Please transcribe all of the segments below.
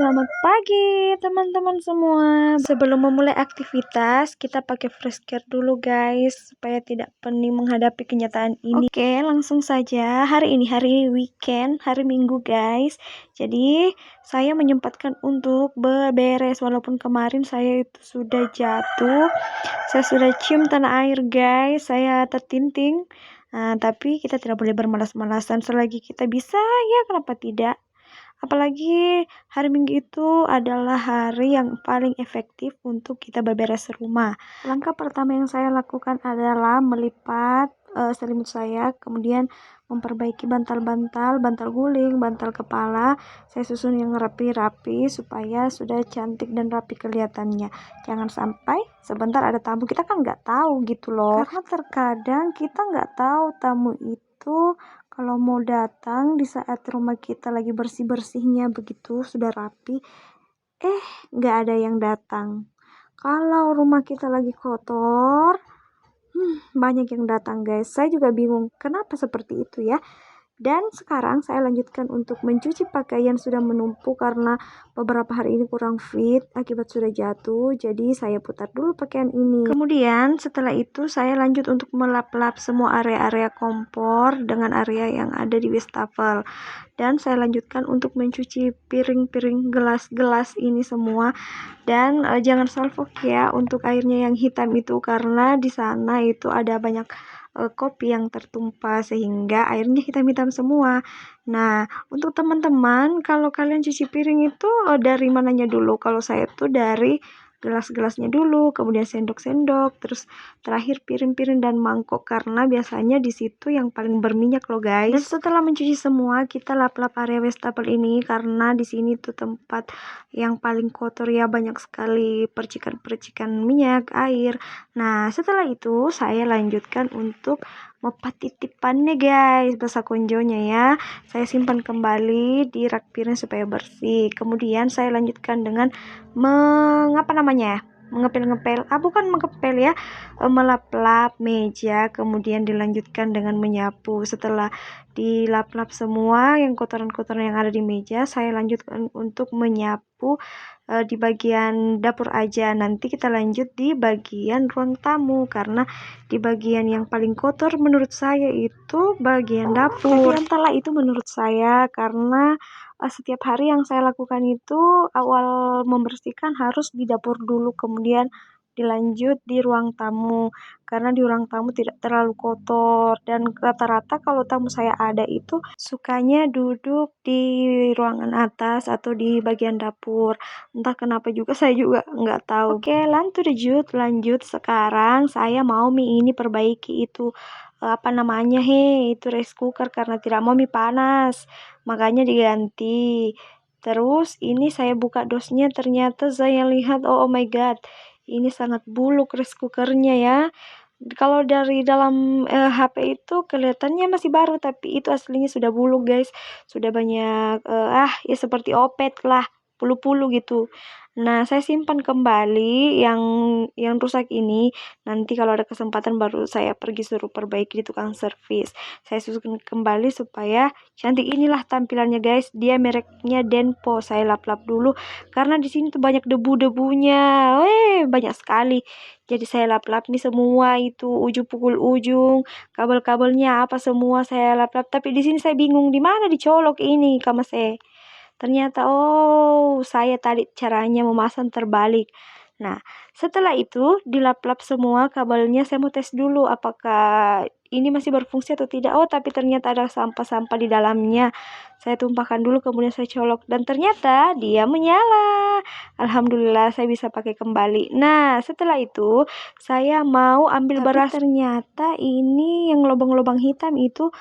selamat pagi teman-teman semua. Sebelum memulai aktivitas, kita pakai fresh care dulu guys, supaya tidak pening menghadapi kenyataan ini. Oke, langsung saja. Hari ini hari weekend, hari Minggu guys. Jadi, saya menyempatkan untuk beberes walaupun kemarin saya itu sudah jatuh. Saya sudah cium tanah air guys, saya tertinting. Tapi kita tidak boleh bermalas-malasan selagi kita bisa, ya kenapa tidak? Apalagi hari Minggu itu adalah hari yang paling efektif untuk kita beberes rumah. Langkah pertama yang saya lakukan adalah melipat selimut saya, kemudian memperbaiki bantal guling, bantal kepala. Saya susun yang rapi-rapi supaya sudah cantik dan rapi kelihatannya. Jangan sampai sebentar ada tamu, kita kan nggak tahu gitu loh. Karena terkadang kita nggak tahu tamu itu kalau mau datang di saat rumah kita lagi bersih-bersihnya begitu, sudah rapi, nggak ada yang datang. Kalau rumah kita lagi kotor, banyak yang datang guys. Saya juga bingung kenapa seperti itu ya. Dan sekarang saya lanjutkan untuk mencuci pakaian sudah menumpuk karena beberapa hari ini kurang fit akibat sudah jatuh. Jadi saya putar dulu pakaian ini. Kemudian setelah itu saya lanjut untuk melap-lap semua area-area kompor dengan area yang ada di wastafel. Dan saya lanjutkan untuk mencuci piring-piring, gelas-gelas ini semua. Dan jangan salfok ya untuk airnya yang hitam itu, karena di sana itu ada banyak kopi yang tertumpah sehingga airnya hitam-hitam semua. Nah, untuk teman-teman, kalau kalian cuci piring itu dari mananya dulu? Kalau saya tuh dari gelas-gelasnya dulu, kemudian sendok-sendok, terus terakhir piring-piring dan mangkok, karena biasanya di situ yang paling berminyak loh guys. Dan setelah mencuci semua, kita lap-lap area wastafel ini karena di sini tuh tempat yang paling kotor ya, banyak sekali percikan-percikan minyak, air. Nah, setelah itu saya lanjutkan untuk mepat titipannya guys, bahasa konjonya ya. Saya simpan kembali di rak piring supaya bersih. Kemudian saya lanjutkan dengan mengepel-ngepel, bukan mengepel ya, melap-lap meja, kemudian dilanjutkan dengan menyapu. Setelah dilap-lap semua yang kotoran-kotoran yang ada di meja, saya lanjutkan untuk menyapu di bagian dapur aja. Nanti kita lanjut di bagian ruang tamu, karena di bagian yang paling kotor menurut saya itu bagian dapur. Tapi entahlah itu menurut saya, karena setiap hari yang saya lakukan itu awal membersihkan harus di dapur dulu, kemudian dilanjut di ruang tamu, karena di ruang tamu tidak terlalu kotor. Dan rata-rata kalau tamu saya ada itu sukanya duduk di ruangan atas atau di bagian dapur, entah kenapa juga, saya juga nggak tahu. Oke, lanjut sekarang saya mau mie ini perbaiki itu itu rice cooker, karena tidak mau mie panas, makanya diganti. Terus ini saya buka dosnya, ternyata saya lihat oh my god, ini sangat buluk rice cookernya ya. Kalau dari dalam HP itu kelihatannya masih baru, tapi itu aslinya sudah buluk guys, sudah banyak ya seperti opet lah, pulu-pulu gitu. Nah, saya simpan kembali yang rusak ini. Nanti kalau ada kesempatan baru saya pergi suruh perbaiki di tukang servis. Saya susun kembali supaya cantik. Inilah tampilannya guys. Dia mereknya Denpo. Saya lap-lap dulu karena di sini tuh banyak debu-debunya. Banyak sekali. Jadi saya lap-lap nih semua itu, ujung pukul ujung, kabel-kabelnya apa semua saya lap-lap. Tapi di sini saya bingung di mana dicolok ini kamase. Ternyata saya tadi caranya memasang terbalik. Nah, setelah itu dilap-lap semua kabelnya, saya mau tes dulu apakah ini masih berfungsi atau tidak. Tapi ternyata ada sampah-sampah di dalamnya. Saya tumpahkan dulu, kemudian saya colok dan ternyata dia menyala. Alhamdulillah saya bisa pakai kembali. Nah, setelah itu saya mau ambil beras. Ternyata ini yang lubang-lubang hitam itu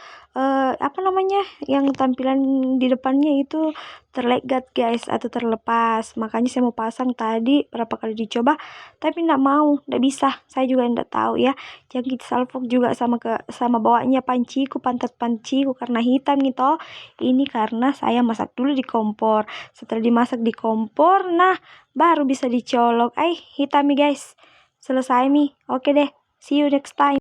yang tampilan di depannya itu terlegat guys, atau terlepas. Makanya saya mau pasang tadi, berapa kali dicoba tapi nggak mau, nggak bisa. Saya juga nggak tahu ya. Jangkit salfok juga sama bawahnya pantat panciku karena hitam gitu. Ini karena saya masak dulu di kompor. Setelah dimasak di kompor, nah baru bisa dicolok. Hitam nih guys. Selesai nih. Oke deh. See you next time.